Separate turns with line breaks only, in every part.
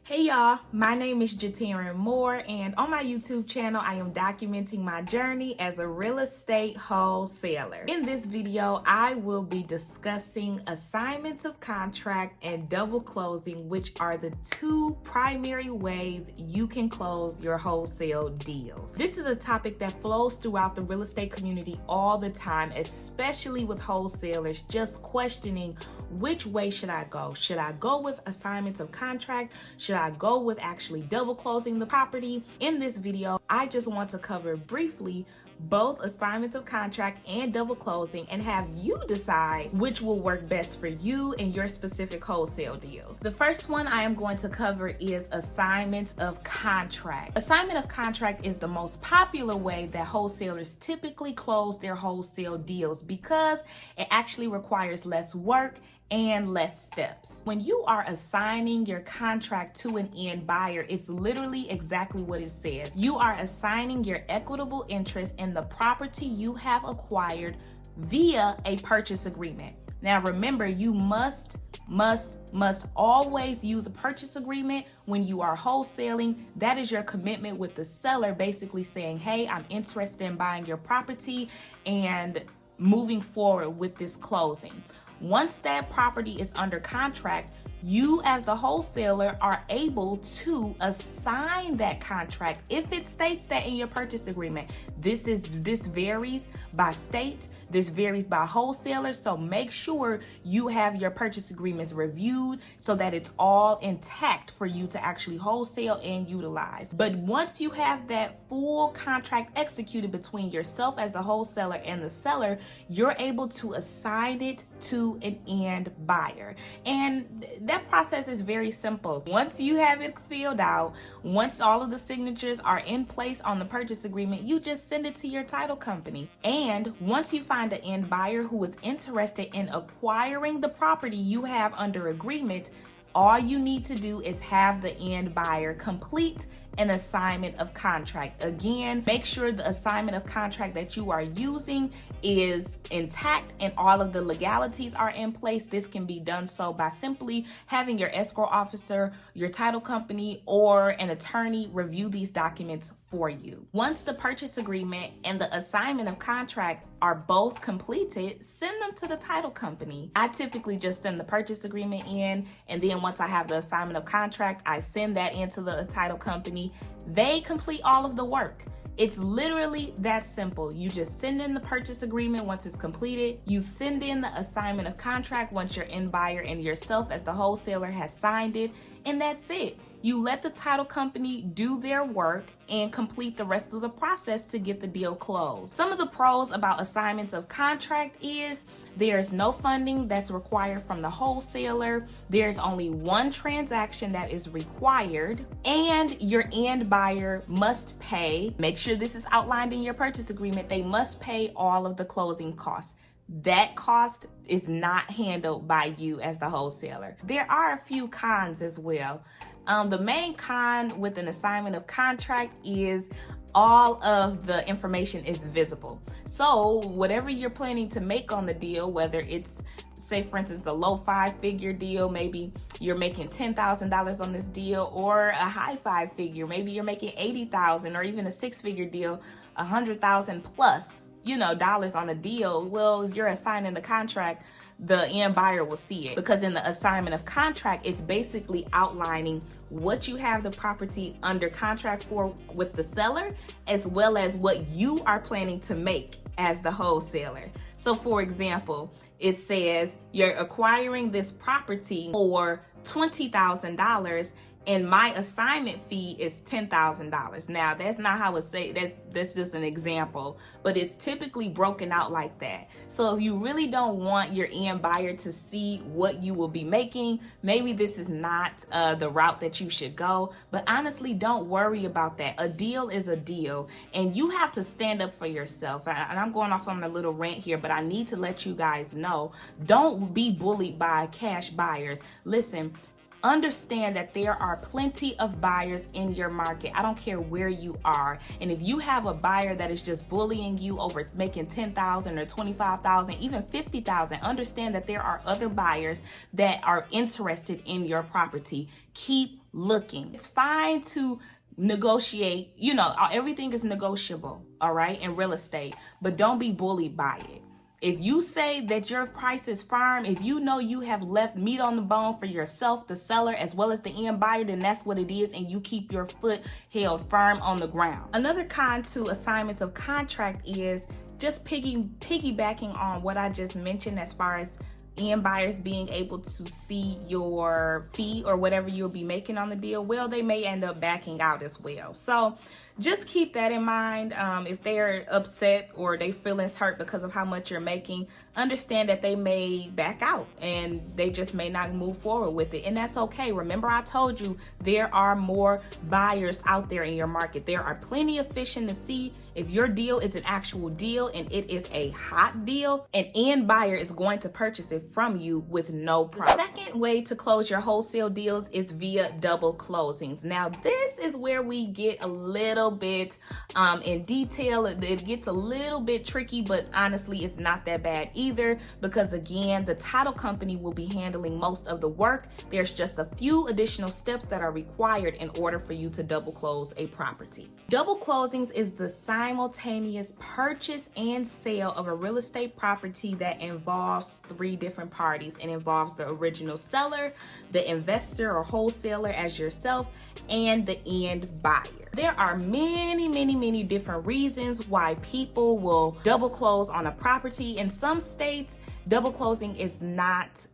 Hey y'all, my name is Jatarin Moore, and on my YouTube channel, I am documenting my journey as a real estate wholesaler. In this video, I will be discussing assignments of contract and double closing, which are the two primary ways you can close your wholesale deals. This is a topic that flows throughout the real estate community all the time, especially with wholesalers just questioning which way should I go? Should I go with assignments of contract? Should I go with actually double closing the property? In this video, I just want to cover briefly both assignments of contract and double closing and have you decide which will work best for you and your specific wholesale deals. The first one I am going to cover is assignments of contract. Assignment of contract is the most popular way that wholesalers typically close their wholesale deals because it actually requires less work and less steps. When you are assigning your contract to an end buyer, it's literally exactly what it says. You are assigning your equitable interest in the property you have acquired via a purchase agreement. Now remember, you must always use a purchase agreement when you are wholesaling. That is your commitment with the seller, basically saying, hey, I'm interested in buying your property and moving forward with this closing. Once that property is under contract, you as the wholesaler are able to assign that contract if it states that in your purchase agreement. This varies by state. This varies by wholesaler, so make sure you have your purchase agreements reviewed so that it's all intact for you to actually wholesale and utilize. But once you have that full contract executed between yourself as the wholesaler and the seller, you're able to assign it to an end buyer. And that process is very simple. Once you have it filled out, once all of the signatures are in place on the purchase agreement, you just send it to your title company. And once you find an end buyer who is interested in acquiring the property you have under agreement, all you need to do is have the end buyer complete an assignment of contract. Again, make sure the assignment of contract that you are using is intact and all of the legalities are in place. This can be done so by simply having your escrow officer, your title company, or an attorney review these documents for you. Once the purchase agreement and the assignment of contract are both completed, send them to the title company. I typically just send the purchase agreement in, and then once I have the assignment of contract, I send that into the title company. They complete all of the work. It's literally that simple. You just send in the purchase agreement once it's completed. You send in the assignment of contract once your end buyer and yourself as the wholesaler has signed it, and that's it. You let the title company do their work and complete the rest of the process to get the deal closed. Some of the pros about assignments of contract is there's no funding that's required from the wholesaler. There's only one transaction that is required, and your end buyer must pay. Make sure this is outlined in your purchase agreement. They must pay all of the closing costs. That cost is not handled by you as the wholesaler. There are a few cons as well. The main con with an assignment of contract is all of the information is visible. So whatever you're planning to make on the deal, whether it's, say for instance, a low 5-figure deal, maybe you're making $10,000 on this deal, or a high 5-figure, maybe you're making $80,000, or even a 6-figure deal, $100,000 plus, dollars on a deal. Well, if you're assigning the contract, the end buyer will see it, because in the assignment of contract, it's basically outlining what you have the property under contract for with the seller, as well as what you are planning to make as the wholesaler. So for example, it says you're acquiring this property for $20,000 and my assignment fee is $10,000. Now, that's not how it's say. That's just an example, but it's typically broken out like that. So if you really don't want your end buyer to see what you will be making, maybe this is not the route that you should go. But honestly, don't worry about that. A deal is a deal, and you have to stand up for yourself. And I'm going off on a little rant here, but I need to let you guys know, don't be bullied by cash buyers. Listen, understand that there are plenty of buyers in your market. I don't care where you are. And if you have a buyer that is just bullying you over making $10,000 or $25,000, even $50,000, understand that there are other buyers that are interested in your property. Keep looking. It's fine to negotiate, you know, everything is negotiable, all right, in real estate, but don't be bullied by it. If you say that your price is firm, if you know you have left meat on the bone for yourself, the seller, as well as the end buyer, then that's what it is, and you keep your foot held firm on the ground. Another con to assignments of contract is just piggybacking on what I just mentioned as far as end buyers being able to see your fee or whatever you'll be making on the deal. Well, they may end up backing out as well. So just keep that in mind. If they're upset or they feelings hurt because of how much you're making, understand that they may back out and they just may not move forward with it. And that's okay. Remember, I told you there are more buyers out there in your market. There are plenty of fish in the sea. If your deal is an actual deal and it is a hot deal, an end buyer is going to purchase it from you with no problem. The second way to close your wholesale deals is via double closings. Now, this is where we get a little bit in detail. It gets a little bit tricky, but honestly, it's not that bad either, because again, the title company will be handling most of the work. There's just a few additional steps that are required in order for you to double close a property. Double closings is the simultaneous purchase and sale of a real estate property that involves three different parties. It involves the original seller, the investor or wholesaler as yourself, and the end buyer. There are many different reasons why people will double close on a property. In some states, double closing is not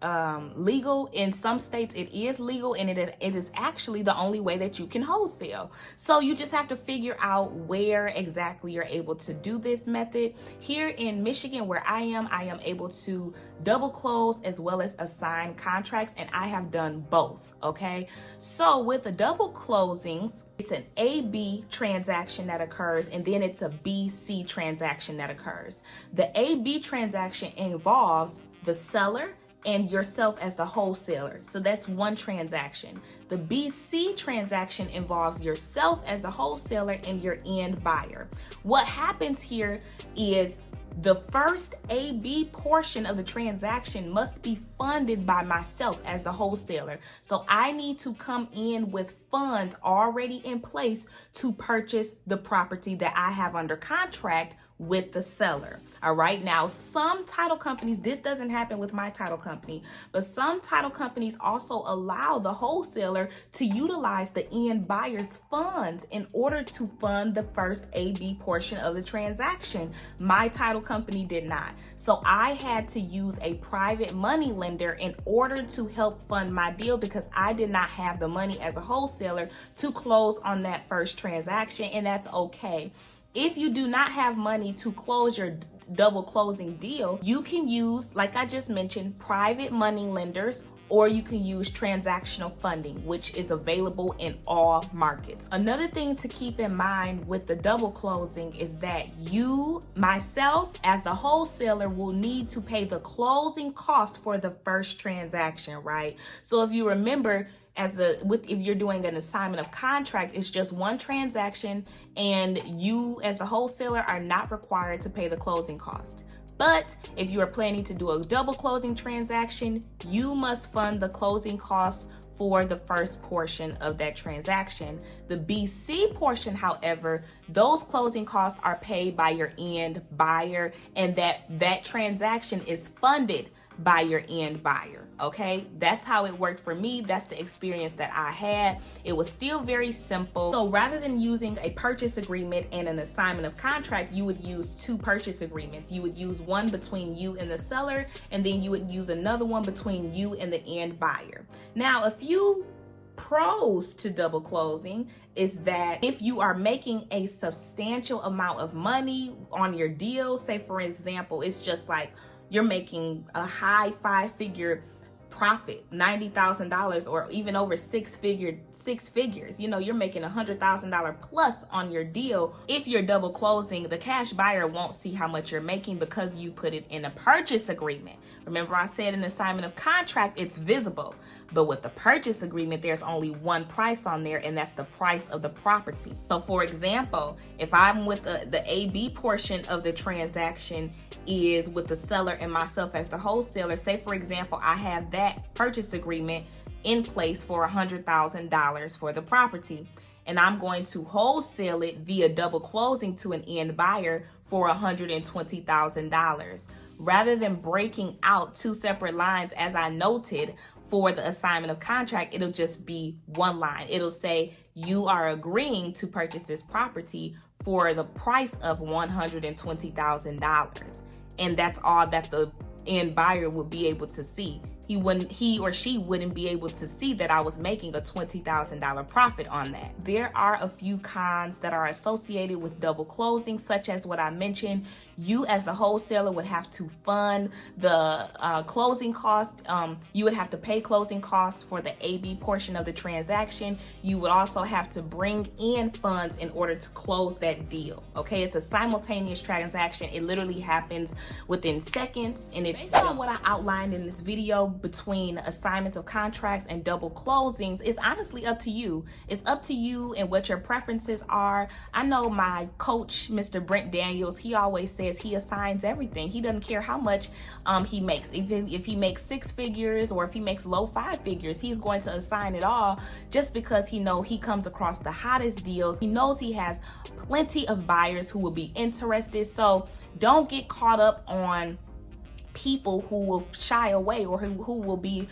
legal. In some states, it is legal, and it is actually the only way that you can wholesale. So you just have to figure out where exactly you're able to do this method. Here in Michigan, where I am able to double close as well as assign contracts, and I have done both, okay? So with the double closings, it's an A-B transaction that occurs, and then it's a B-C transaction that occurs. The A-B transaction involves the seller and yourself as the wholesaler. So that's one transaction. The B-C transaction involves yourself as the wholesaler and your end buyer. What happens here is the first A-B portion of the transaction must be funded by myself as the wholesaler. So I need to come in with funds already in place to purchase the property that I have under contract with the seller. All right. Now, some title companies, this doesn't happen with my title company, but some title companies also allow the wholesaler to utilize the end buyer's funds in order to fund the first A-B portion of the transaction. My title company did not. So I had to use a private money lender in order to help fund my deal, because I did not have the money as a wholesaler to close on that first transaction, and that's okay. If you do not have money to close your double closing deal, you can use, like I just mentioned, private money lenders, or you can use transactional funding, which is available in all markets. Another thing to keep in mind with the double closing is that you, myself, as a wholesaler, will need to pay the closing cost for the first transaction, right? So if you remember, if you're doing an assignment of contract, it's just one transaction, and you as the wholesaler are not required to pay the closing cost. But if you are planning to do a double closing transaction, you must fund the closing costs for the first portion of that transaction. The BC portion, however, those closing costs are paid by your end buyer, and that transaction is funded by your end buyer. Okay, that's how it worked for me. That's the experience that I had. It was still very simple. So rather than using a purchase agreement and an assignment of contract, you would use two purchase agreements. You would use one between you and the seller, and then you would use another one between you and the end buyer. Now, a few pros to double closing is that if you are making a substantial amount of money on your deal, say for example, it's just like you're making a high five-figure profit, $90,000, or even over six figures. You know, you're making $100,000 plus on your deal. If you're double closing, the cash buyer won't see how much you're making because you put it in a purchase agreement. Remember, I said in assignment of contract, it's visible. But with the purchase agreement, there's only one price on there, and that's the price of the property. So for example, if I'm with the AB portion of the transaction is with the seller and myself as the wholesaler, say for example, I have that purchase agreement in place for $100,000 for the property, and I'm going to wholesale it via double closing to an end buyer for $120,000. Rather than breaking out two separate lines, as I noted, for the assignment of contract, it'll just be one line. It'll say, you are agreeing to purchase this property for the price of $120,000. And that's all that the end buyer would be able to see. He or she wouldn't be able to see that I was making a $20,000 profit on that. There are a few cons that are associated with double closing, such as what I mentioned. You as a wholesaler would have to fund the closing cost. You would have to pay closing costs for the AB portion of the transaction. You would also have to bring in funds in order to close that deal. Okay, it's a simultaneous transaction. It literally happens within seconds, and it's based on what I outlined in this video between assignments of contracts and double closings. It's honestly up to you. It's up to you and what your preferences are. I know my coach, Mr. Brent Daniels, he always says he assigns everything. He doesn't care how much he makes. Even if he makes six figures or if he makes low five figures, he's going to assign it all, just because he knows he comes across the hottest deals. He knows he has plenty of buyers who will be interested. So don't get caught up on people who will shy away or who will be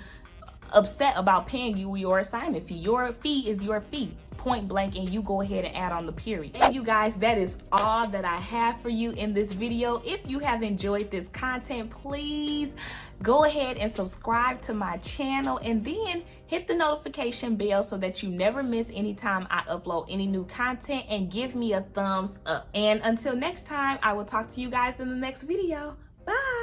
upset about paying you your assignment fee. Your fee is your fee, point blank, and you go ahead and add on the period. And you guys, that is all that I have for you in this video. If you have enjoyed this content, please go ahead and subscribe to my channel, and then hit the notification bell so that you never miss any time I upload any new content, and give me a thumbs up. And until next time, I will talk to you guys in the next video. Bye.